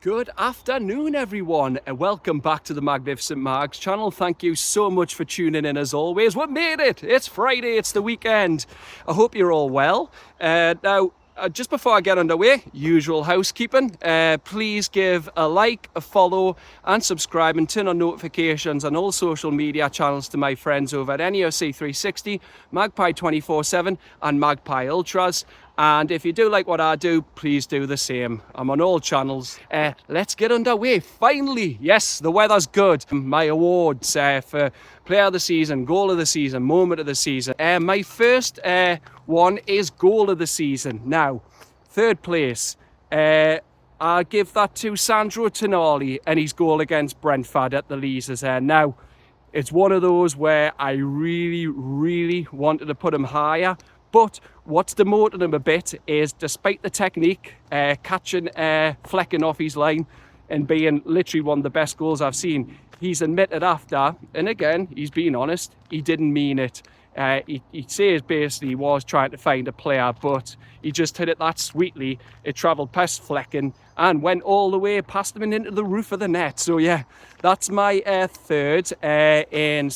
Good afternoon, everyone, and welcome back to the Magnificent Mags channel. Thank you so much for tuning in as always. We made it! It's Friday, it's the weekend. I hope you're all well. Now, just before I get underway, usual housekeeping, please give a like, a follow and subscribe and turn on notifications on all social media channels to my friends over at NUFC 360, Magpie 24/7 and Magpie Ultras. And if you do like what I do, please do the same. I'm on all channels. Let's get underway. Finally, yes, the weather's good. My awards for Player of the Season, Goal of the Season, Moment of the Season. My first one is Goal of the Season. Now, third place, I'll give that to SandroTonali and his goal against Brentford at the Leazes. Now, it's one of those where I really wanted to put him higher. But what's demoted him a bit is, despite the technique, catching flecking off his line and being literally one of the best goals I've seen, he's admitted after, and again, he's being honest, he didn't mean it. He says basically he was trying to find a player, but he just hit it that sweetly. It travelled past Flecken and went all the way past him and into the roof of the net. So yeah, that's my third. In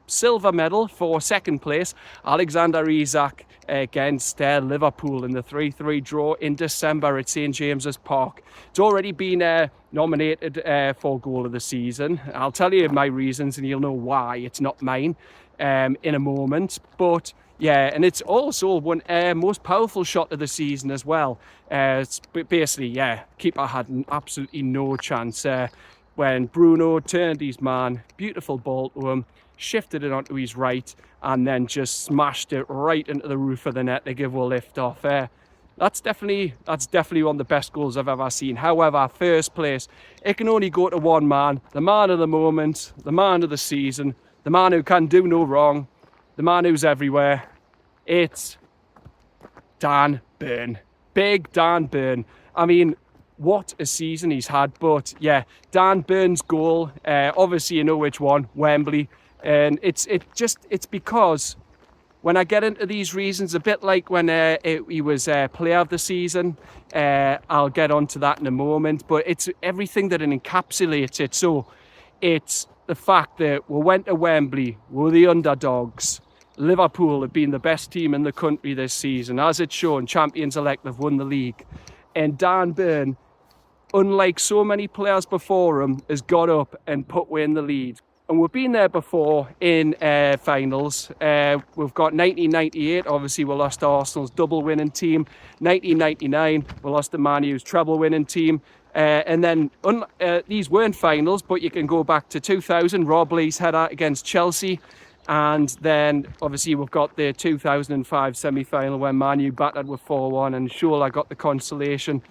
silver medal for second place, AlexanderIsak against Liverpool in the 3-3 draw in December at St James's Park. It's already been nominated for Goal of the Season. I'll tell you my reasons and you'll know why. It's not mine in a moment. But yeah, and it's also one most powerful shot of the season as well. It's basically, yeah, keeper had absolutely no chance when Bruno turned his man, beautiful ball to him, shifted it onto his right and then just smashed it right into the roof of the net to give a lift off. That's definitely one of the best goals I've ever seen. However, first place, it can only go to one man, the man of the moment, the man of the season, the man who can do no wrong, the man who's everywhere. It's DanBurn. Big DanBurn. I mean, what a season he's had. But yeah, DanBurn's goal, obviously you know which one, Wembley. And it's because when I get into these reasons, a bit like when he was Player of the Season, I'll get onto that in a moment, but it's everything that it encapsulates it. So it's the fact that we went to Wembley, we're the underdogs. Liverpool have been the best team in the country this season. As it's shown, champions-elect have won the league. And DanBurn, unlike so many players before him, has got up and put we in the lead. And we've been there before in finals. We've got 1998, obviously we lost to Arsenal's double winning team. 1999, we lost to Man U's treble winning team. And then these weren't finals, but you can go back to 2000, Rob Lee's header against Chelsea. And then obviously we've got the 2005 semi-final when Man U battered with 4-1 and Shola got the consolation.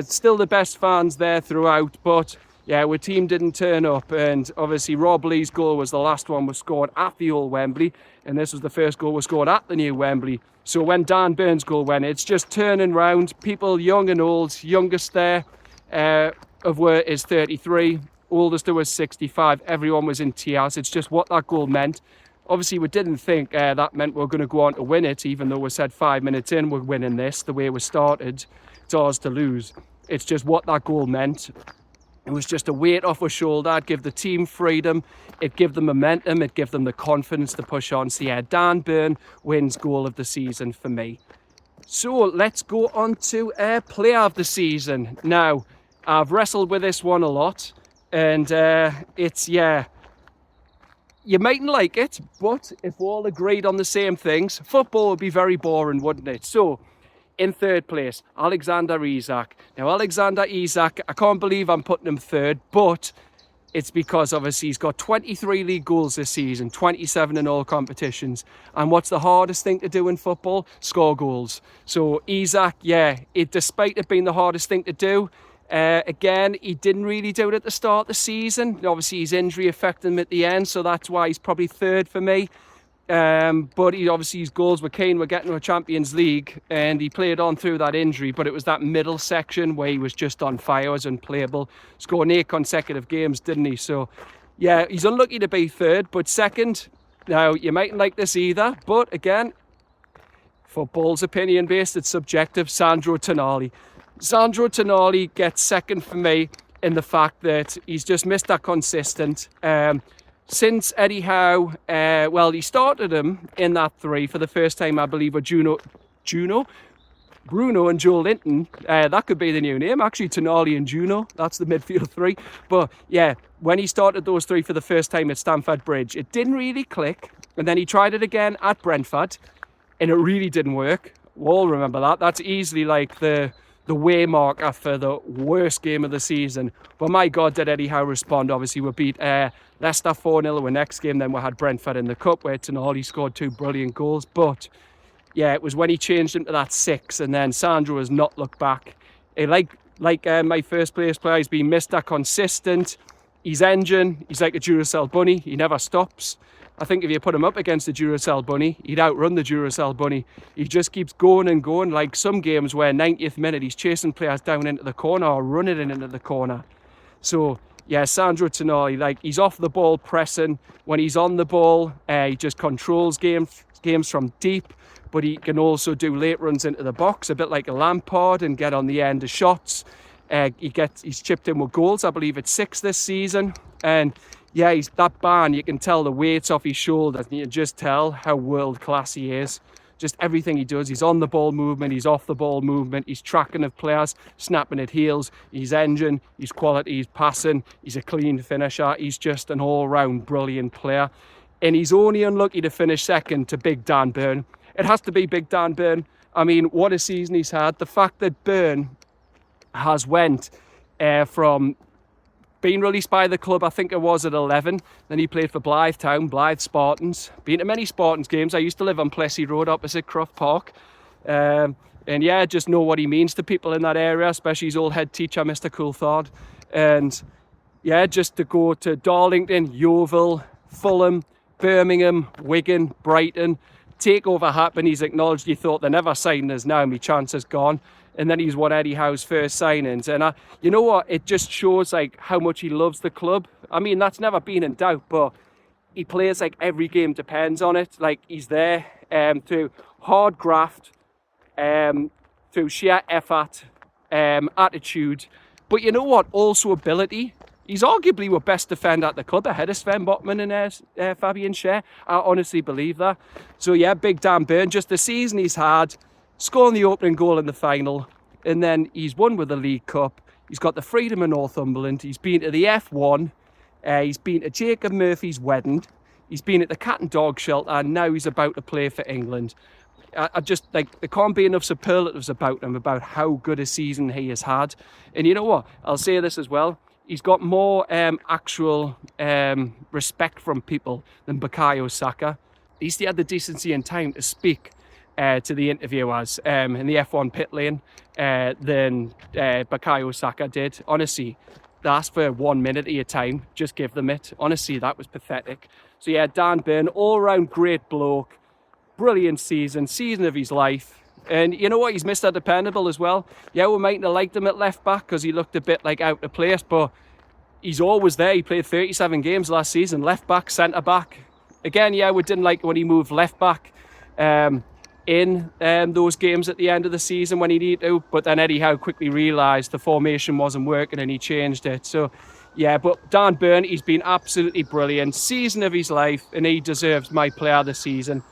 Still the best fans there throughout, but yeah, our team didn't turn up, and obviously Rob Lee's goal was the last one was scored at the old Wembley, and this was the first goal was scored at the new Wembley. So when DanBurn's goal went, it's just turning round. People young and old, youngest there is 33, oldest there was 65. Everyone was in tears. It's just what that goal meant. Obviously, we didn't think that meant we were going to go on to win it, even though we said 5 minutes in we're winning this, the way we started. It's ours to lose. It's just what that goal meant. It was just a weight off our shoulder. It'd give the team freedom. It'd give them momentum. It'd give them the confidence to push on. So yeah, DanBurn wins Goal of the Season for me. So let's go on to Player of the Season. Now, I've wrestled with this one a lot. And it's, yeah, you mightn't like it. But if we all agreed on the same things, football would be very boring, wouldn't it? So in third place, AlexanderIsak. Now, AlexanderIsak, I can't believe I'm putting him third, but it's because obviously he's got 23 league goals this season, 27 in all competitions. And what's the hardest thing to do in football? Score goals. So Isak, yeah, despite it being the hardest thing to do, again, he didn't really do it at the start of the season. Obviously, his injury affected him at the end, so that's why he's probably third for me. But obviously his goals were keen. We're getting to a Champions League and he played on through that injury, but it was that middle section where he was just on fire, was unplayable. Scored 8 consecutive games, didn't he? So yeah, he's unlucky to be third, but second. Now, you mightn't like this either, but again, football's opinion based, it's subjective. SandroTonali. SandroTonali gets second for me in the fact that he's just Mr. Consistent. Since Eddie Howe, well, he started him in that three for the first time, I believe, with Bruno and Joe Linton. That could be the new name, actually, Tonali and Juno. That's the midfield three. But yeah, when he started those three for the first time at Stamford Bridge, it didn't really click. And then he tried it again at Brentford, and it really didn't work. We'll all remember that. That's easily like the way marker for the worst game of the season. But my God, did Eddie Howe respond. Obviously, we beat Leicester 4-0 the next game. Then we had Brentford in the Cup where Tonali scored 2 brilliant goals. But yeah, it was when he changed into that 6, and then Sandro has not looked back. Like my first place player, he's been Mr. Consistent. He's engine. He's like a Duracell bunny. He never stops. I think if you put him up against the Duracell bunny, he'd outrun the Duracell bunny. He just keeps going and going. Like some games where 90th minute he's chasing players down into the corner or running into the corner. So yeah, SandroTonali, like, he's off the ball pressing. When he's on the ball, he just controls games from deep. But he can also do late runs into the box, a bit like a Lampard, and get on the end of shots. He's chipped in with goals. I believe it's 6 this season. And yeah, he's that barn. You can tell the weight's off his shoulders, and you can just tell how world class he is. Just everything he does. He's on the ball movement. He's off the ball movement. He's tracking of players, snapping at heels. He's engine. He's quality. He's passing. He's a clean finisher. He's just an all-round brilliant player. And he's only unlucky to finish second to Big DanBurn. It has to be Big DanBurn. I mean, what a season he's had. The fact that Burn has went from being released by the club, I think it was at 11. Then he played for Blythe Town, Blythe Spartans. Been to many Spartans games. I used to live on Plessy Road opposite Croft Park. And yeah, just know what he means to people in that area, especially his old head teacher, Mr. Coulthard. And yeah, just to go to Darlington, Yeovil, Fulham, Birmingham, Wigan, Brighton. Takeover happened. He's acknowledged he thought they never signed us now. My chance is gone. And then he's won Eddie Howe's first signings. And you know what? It just shows like how much he loves the club. I mean, that's never been in doubt, but he plays like every game depends on it. Like he's there through hard graft, through sheer effort, attitude. But you know what? Also ability. He's arguably our best defender at the club, ahead of Sven Botman and Fabian Schär. I honestly believe that. So yeah, Big DanBurn, just the season he's had, scoring the opening goal in the final, and then he's won with the League Cup. He's got the freedom of Northumberland. He's been to the F1. He's been to Jacob Murphy's wedding. He's been at the Cat and Dog Shelter, and now he's about to play for England. I just, like, there can't be enough superlatives about him, about how good a season he has had. And you know what? I'll say this as well. He's got more actual respect from people than Bukayo Saka. At least he had the decency and time to speak to the interviewers in the F1 pit lane than Bukayo Saka did. Honestly, they asked for 1 minute of your time. Just give them it. Honestly, that was pathetic. So yeah, DanBurn, all-round great bloke. Brilliant season of his life. And you know what? He's Mr. Dependable as well. Yeah, we mightn't have liked him at left back because he looked a bit like out of place, but he's always there. He played 37 games last season, left back, centre back. Again, yeah, we didn't like when he moved left back in those games at the end of the season when he needed to, but then Eddie Howe quickly realised the formation wasn't working and he changed it. So yeah, but DanBurn, he's been absolutely brilliant. Season of his life, and he deserves my player of the season.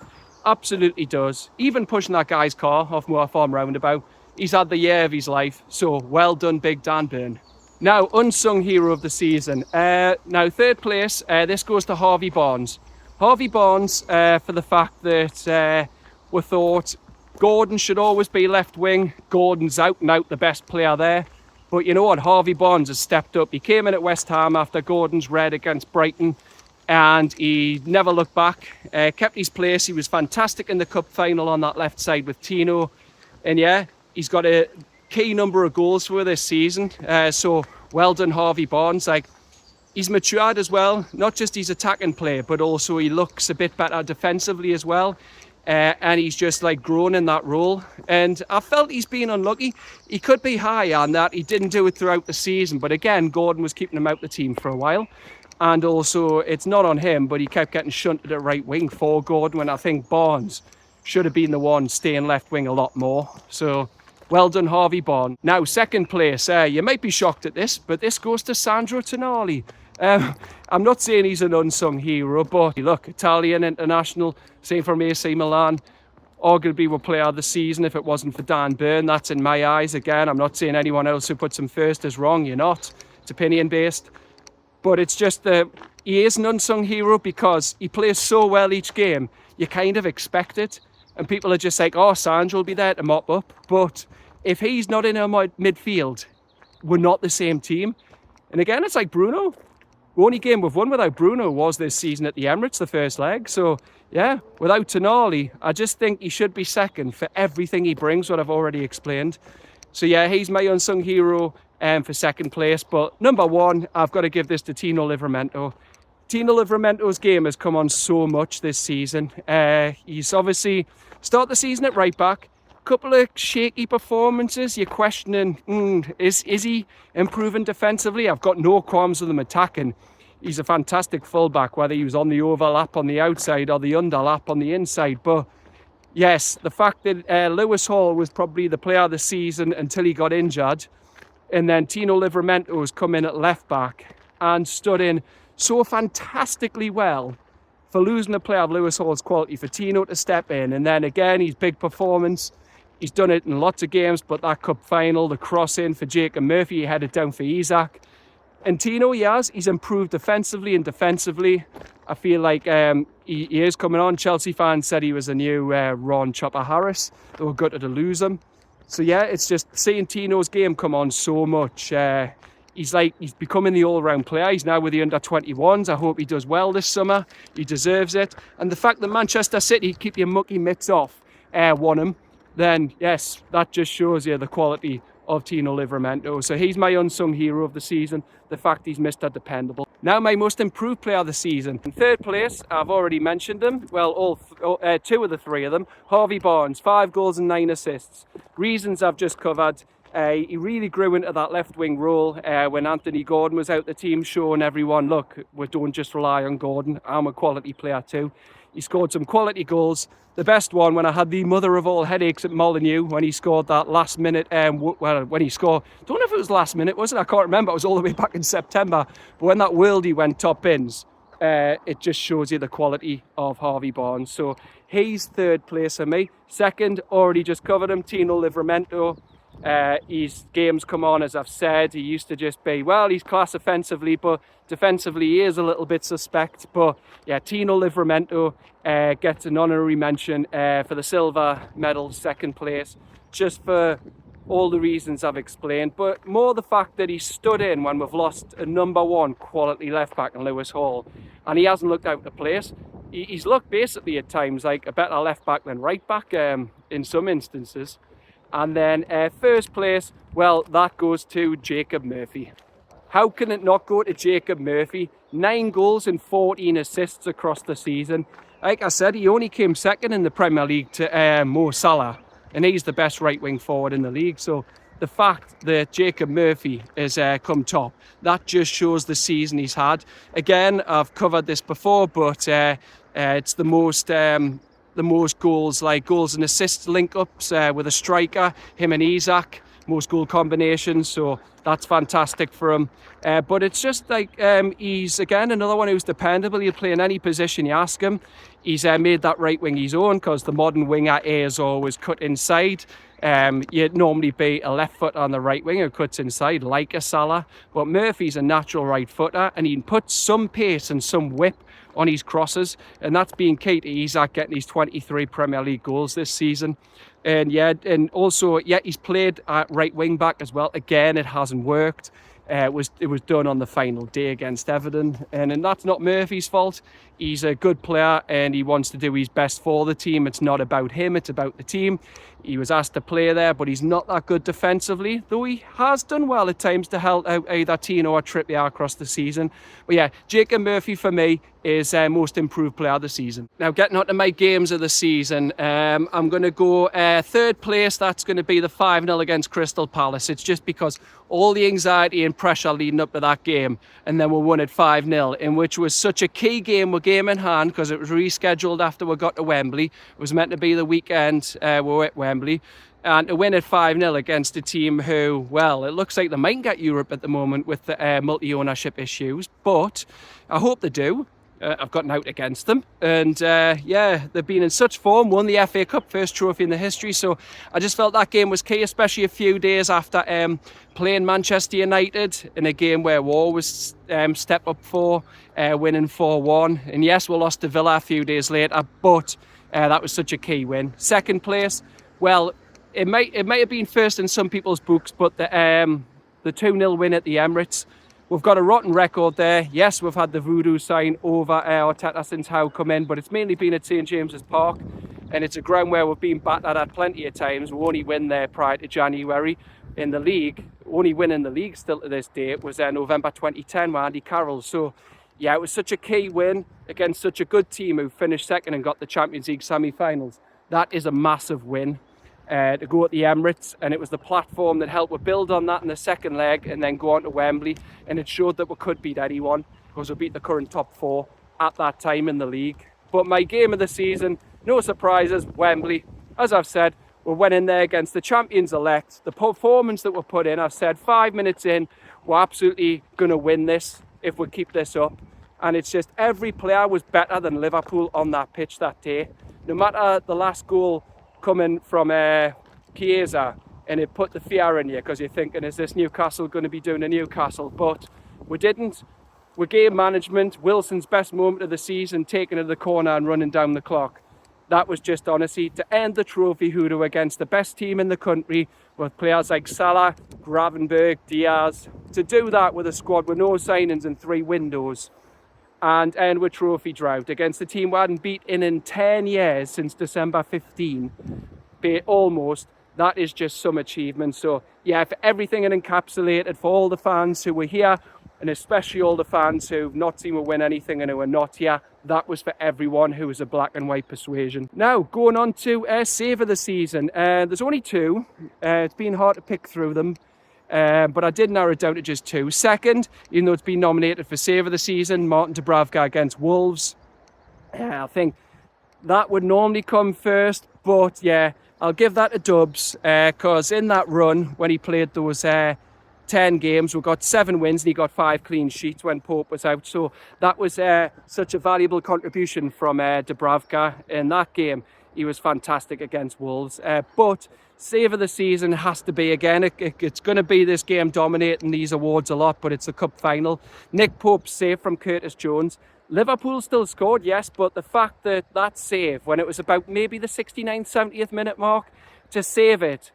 Absolutely does. Even pushing that guy's car off Moor Farm roundabout. He's had the year of his life. So well done, Big DanBurn. Now, unsung hero of the season. Now, third place, this goes to HarveyBarnes. HarveyBarnes, for the fact that we thought Gordon should always be left wing. Gordon's out and out the best player there. But you know what? HarveyBarnes has stepped up. He came in at West Ham after Gordon's red against Brighton. And he never looked back, kept his place. He was fantastic in the cup final on that left side with Tino. And yeah, he's got a key number of goals for this season. So well done, HarveyBarnes. Like, he's matured as well, not just his attacking play, but also he looks a bit better defensively as well. And he's just like grown in that role. And I felt he's been unlucky. He could be high on that. He didn't do it throughout the season. But again, Gordon was keeping him out the team for a while. And also, it's not on him, but he kept getting shunted at right wing for Gordon when I think Barnes should have been the one staying left wing a lot more. So, Well done, HarveyBarnes. Now, second place, you might be shocked at this, but this goes to SandroTonali. I'm not saying he's an unsung hero, but look, Italian international, same from AC Milan, arguably would player of the season if it wasn't for DanBurn. That's in my eyes. Again, I'm not saying anyone else who puts him first is wrong. You're not. It's opinion based. But it's just that he is an unsung hero because he plays so well each game. You kind of expect it. And people are just like, oh, Sandro will be there to mop up. But if he's not in our midfield, we're not the same team. And again, it's like Bruno. The only game we've won without Bruno was this season at the Emirates, the first leg. So, yeah, without Tonali, I just think he should be second for everything he brings, what I've already explained. So, yeah, he's my unsung hero for second place. But number one, I've got to give this to Tino Livramento. Tino Livramento's game has come on so much this season. He's obviously started the season at right back. Couple of shaky performances. You're questioning, is he improving defensively? I've got no qualms with him attacking. He's a fantastic fullback, whether he was on the overlap on the outside or the underlap on the inside. But yes, the fact that Lewis Hall was probably the player of the season until he got injured, and then Tino Livramento has come in at left back and stood in so fantastically well for losing a player of Lewis Hall's quality, for Tino to step in. And then again, his big performance. He's done it in lots of games, but that cup final, the cross in for Jacob Murphy, he headed down for Isak. And Tino, he's improved defensively and defensively. I feel like he is coming on. Chelsea fans said he was a new Ron Chopper Harris. They were gutted to lose him. So yeah, it's just seeing Tino's game come on so much. He's becoming the all-round player. He's now with the under-21s. I hope he does well this summer. He deserves it. And the fact that Manchester City keep your mucky mitts off, won him, then yes, that just shows you the quality of Tino Livramento. So he's my unsung hero of the season, the fact he's Mr. Dependable. Now my most improved player of the season. In third place, I've already mentioned them. Well, two of the three of them. HarveyBarnes, 5 goals and 9 assists. Reasons I've just covered. He really grew into that left-wing role when AnthonyGordon was out the team, showing everyone, look, we don't just rely on Gordon. I'm a quality player too. He scored some quality goals. The best one when I had the mother of all headaches at Molineux when he scored that last minute, when he scored, don't know if it was last minute, was it? I can't remember. It was all the way back in September. But when that worldie went top bins, it just shows you the quality of HarveyBarnes. So he's third place for me. Second, already just covered him, Tino Livramento. His games come on, as I've said. He used to just be, well, he's class offensively, but defensively he is a little bit suspect. But yeah, Tino Livramento gets an honorary mention for the silver medal, second place, just for all the reasons I've explained, but more the fact that he stood in when we've lost a number one quality left back in Lewis Hall, and he hasn't looked out of place. He's looked basically at times like a better left back than right back in some instances. And then first place, well, that goes to Jacob Murphy. How can it not go to Jacob Murphy? 9 goals and 14 assists across the season. Like I said, he only came second in the Premier League to Mo Salah, and he's the best right-wing forward in the league. So the fact that Jacob Murphy has come top, that just shows the season he's had. Again, I've covered this before, but it's the most goals, like goals and assists link-ups with a striker, him and Isak, most goal combinations, so that's fantastic for him. But it's just like he's, again, another one who's dependable. He'll play in any position you ask him. He's made that right wing his own, because the modern winger is always cut inside. You'd normally be a left foot on the right wing who cuts inside, like a Salah. But Murphy's a natural right footer, and he can put some pace and some whip on his crosses, and that's been key to Isak getting his 23 Premier League goals this season. And also he's played at right wing back as well. Again, it hasn't worked. It was done on the final day against Everton, and that's not Murphy's fault. He's a good player and he wants to do his best for the team. It's not about him, it's about the team. He was asked to play there, but he's not that good defensively, though he has done well at times to help out either Tino or Trippier across the season. But yeah, Jacob Murphy for me is most improved player of the season. Now, getting on to my games of the season, I'm going to go third place. That's going to be the 5-0 against Crystal Palace. It's just because all the anxiety and pressure leading up to that game, and then we won at 5-0, in which was such a key game with game in hand, because it was rescheduled after we got to Wembley. It was meant to be the weekend we were at Wembley. and to win it 5-0 against a team who, well, it looks like they might get Europe at the moment with the multi-ownership issues, but I hope they do. I've got out against them, and yeah, they've been in such form, won the FA Cup, first trophy in the history, so I just felt that game was key, especially a few days after playing Manchester United in a game where we always step up for, winning 4-1, and yes, we lost to Villa a few days later, but that was such a key win. Second place, well, it might have been first in some people's books, but the 2-0 win at the Emirates, we've got a rotten record there. Yes, we've had the voodoo sign over Arteta since Howe come in, but it's mainly been at St James's Park, and it's a ground where we've been battered at plenty of times. We only win there prior to January in the league. Only win in the league still to this day was November 2010 with Andy Carroll. So yeah, it was such a key win against such a good team who finished second and got the Champions League semi-finals. That is a massive win. To go at the Emirates, and it was the platform that helped us build on that in the second leg and then go on to Wembley, and it showed that we could beat anyone because we beat the current top 4 at that time in the league. But my game of the season, no surprises, Wembley. As I've said, we went in there against the champions-elect. The performance that we put in, I've said 5 minutes in, we're absolutely going to win this if we keep this up. And it's just every player was better than Liverpool on that pitch that day. No matter the last goal coming from Chiesa, and it put the fear in you because you're thinking, is this Newcastle going to be doing a Newcastle? But we didn't. We game management, Wilson's best moment of the season, taking it to the corner and running down the clock. That was just honestly to end the trophy hoodoo against the best team in the country with players like Salah, Gravenberch, Diaz. To do that with a squad with no signings in 3 windows and end with trophy drought against a team we hadn't beaten in 10 years since December 15, almost. That is just some achievement. So yeah, for everything it encapsulated, for all the fans who were here, and especially all the fans who've not seen me win anything and who are not here, that was for everyone who was a black and white persuasion. Now, going on to save of the season. There's only 2. It's been hard to pick through them. But I did narrow it down to just 2. Second, even though it's been nominated for Save of the Season, Martin Dubravka against Wolves. I think that would normally come first, but yeah, I'll give that to Dubs, because in that run, when he played those 10 games, we got 7 wins and he got 5 clean sheets when Pope was out. So that was such a valuable contribution from Dubravka in that game. He was fantastic against Wolves. But Save of the season has to be, again, it's going to be this game dominating these awards a lot, but it's a cup final. NickPope save from Curtis Jones. Liverpool still scored, yes, but the fact that that save, when it was about maybe the 69th, 70th minute mark, to save it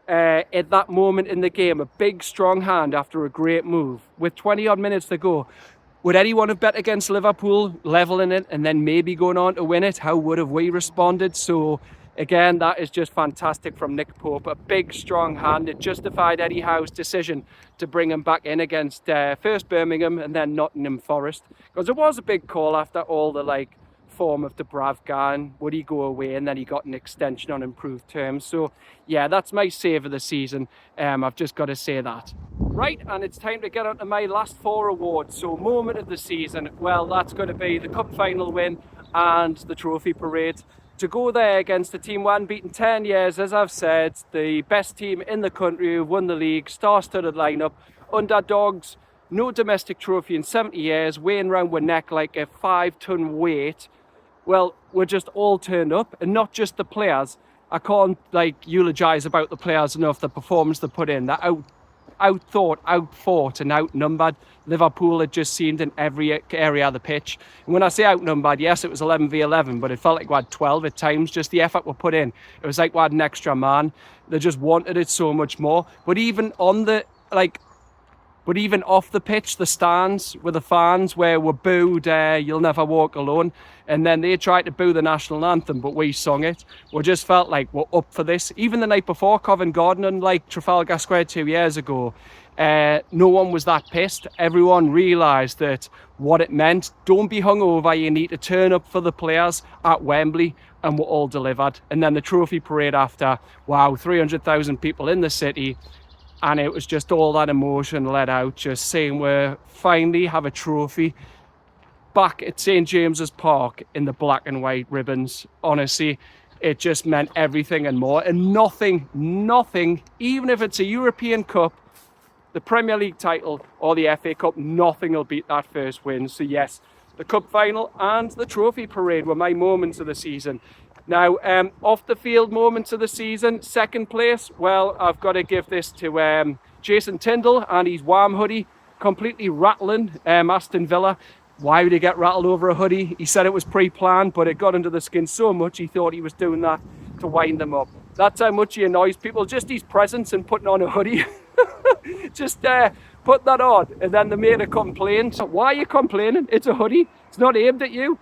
at that moment in the game, a big, strong hand after a great move, with 20-odd minutes to go. Would anyone have bet against Liverpool, levelling it, and then maybe going on to win it? How would have we responded? So, again, that is just fantastic from NickPope. A big, strong hand. It justified Eddie Howe's decision to bring him back in against first Birmingham and then Nottingham Forest. Because it was a big call after all the form of Dubravka, and would he go away, and then he got an extension on improved terms. So yeah, that's my save of the season. I've just got to say that. Right, and it's time to get on to my last 4 awards. So moment of the season, well, that's going to be the cup final win and the trophy parade. To go there against a team we hadn't beaten 10 years, as I've said, the best team in the country who won the league, star-studded lineup, underdogs, no domestic trophy in 70 years, weighing round with neck like a 5-ton weight. Well, we're just all turned up, and not just the players. I can't eulogise about the players enough, the performance they put in. They're outthought, outfought and outnumbered. Liverpool had just seemed in every area of the pitch. And when I say outnumbered, yes, it was 11v11, but it felt like we had 12 at times. Just the effort we put in. It was like we had an extra man. They just wanted it so much more. But even on the But even off the pitch, the stands with the fans where we're booed, You'll Never Walk Alone. And then they tried to boo the national anthem, but we sung it. We just felt like we're up for this. Even the night before Covent Garden, unlike Trafalgar Square 2 years ago, no one was that pissed. Everyone realised that what it meant. Don't be hungover. You need to turn up for the players at Wembley, and we're all delivered. And then the trophy parade after, wow, 300,000 people in the city. And it was just all that emotion let out, just saying we finally have a trophy back at St James's Park in the black and white ribbons. Honestly, it just meant everything and more. And nothing, even if it's a European Cup, the Premier League title or the FA Cup, nothing will beat that first win. So yes, the Cup final and the trophy parade were my moments of the season. Now, off the field moments of the season, second place, well, I've got to give this to Jason Tindall and his warm hoodie, completely rattling Aston Villa. Why would he get rattled over a hoodie? He said it was pre-planned, but it got under the skin so much he thought he was doing that to wind them up. That's how much he annoys people. Just his presence and putting on a hoodie. Just put that on, and then they made a complaint. Why are you complaining? It's a hoodie. It's not aimed at you.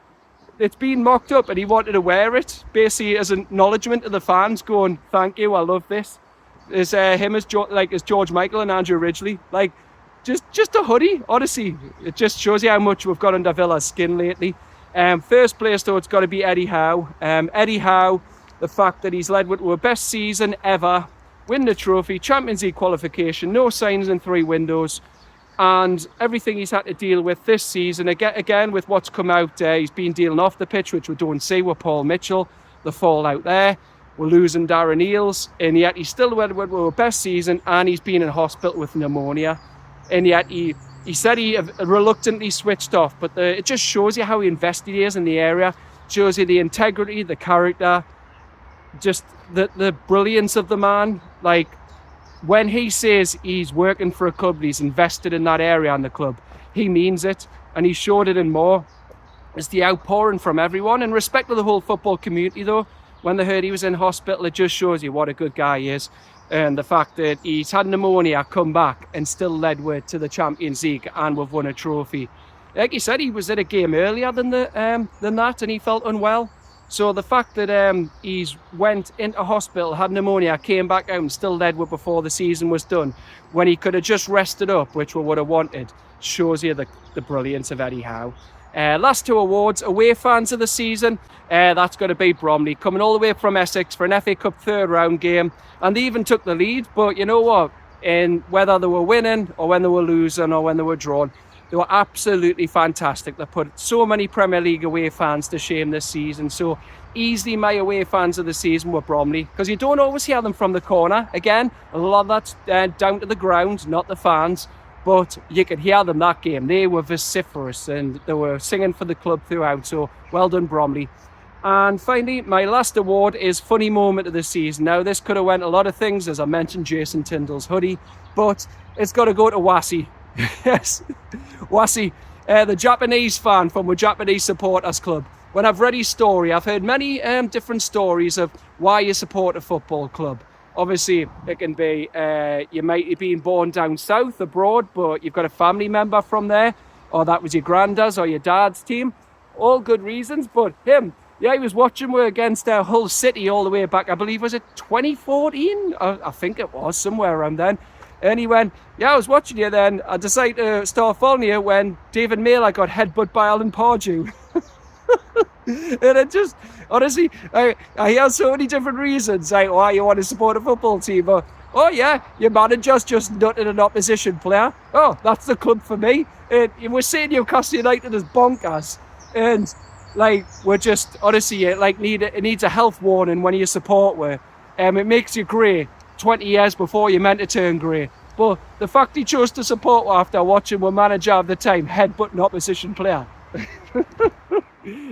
It's been mocked up, and he wanted to wear it, basically as an acknowledgement to the fans, going, "Thank you, I love this." Is him as George Michael and Andrew Ridgeley, like just a hoodie. Honestly, it just shows you how much we've got under Villa's skin lately. First place though, it's got to be Eddie Howe. Eddie Howe, the fact that he's led to a best season ever, win the trophy, Champions League qualification, no signs in 3 windows. And everything he's had to deal with this season, again with what's come out, he's been dealing off the pitch, which we don't see with Paul Mitchell, the fallout there. We're losing Darren Eales, and yet he's still went with a best season, and he's been in hospital with pneumonia. And yet he said he reluctantly switched off, but it just shows you how invested he is in the area, shows you the integrity, the character, just the brilliance of the man. Like, when he says he's working for a club, he's invested in that area and the club, he means it, and he showed it in more. It's the outpouring from everyone. In respect to the whole football community though, when they heard he was in hospital, it just shows you what a good guy he is. And the fact that he's had pneumonia, come back, and still led to the Champions League, and we've won a trophy. Like he said, he was at a game earlier than that, and he felt unwell. So the fact that he's went into hospital, had pneumonia, came back out and still led before the season was done, when he could have just rested up, which we would have wanted, shows you the brilliance of Eddie Howe. Last 2 awards, away fans of the season, that's going to be Bromley, coming all the way from Essex for an FA Cup 3rd round game, and they even took the lead. But you know what, in whether they were winning or when they were losing or when they were drawn, they were absolutely fantastic. They put so many Premier League away fans to shame this season. So easily my away fans of the season were Bromley, because you don't always hear them from the corner. Again, a lot of that's down to the ground, not the fans, but you could hear them that game. They were vociferous and they were singing for the club throughout. So well done, Bromley. And finally, my last award is funny moment of the season. Now, this could have went a lot of things, as I mentioned, Jason Tindall's hoodie, but it's got to go to Wasi. Yes, Wasi, the Japanese fan from a Japanese supporters club. When I've read his story, I've heard many different stories of why you support a football club. Obviously, it can be you might have been born down south, abroad, but you've got a family member from there, or that was your granddad's or your dad's team. All good reasons, but him, yeah, he was watching we against Hull City all the way back, I believe, was it 2014? I think it was, somewhere around then. And he went, yeah, I was watching you then. I decided to start following you when David Mailer got headbutt by Alan Pardew. And it just, honestly, I hear so many different reasons, like why you want to support a football team. But, oh yeah, your manager's just nutting an opposition player. Oh, that's the club for me. And we're saying Newcastle United is bonkers. And like, we're just, honestly, it needs a health warning when you support with. It makes you grey 20 years before you're meant to turn grey. But the fact he chose to support after watching one manager of the time headbutt an opposition player.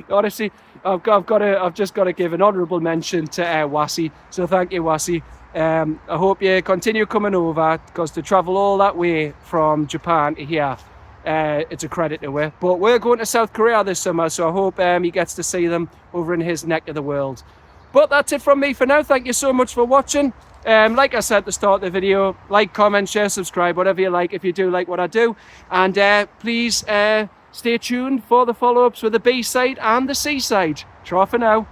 Honestly, I've just got to give an honourable mention to Wasi. So thank you, Wasi. I hope you continue coming over, because to travel all that way from Japan to here, it's a credit to her. But we're going to South Korea this summer, so I hope he gets to see them over in his neck of the world. But that's it from me for now. Thank you so much for watching. Like I said at the start of the video, like, comment, share, subscribe, whatever you like if you do like what I do. And please stay tuned for the follow-ups with the B-side and the C-side. Ciao for now.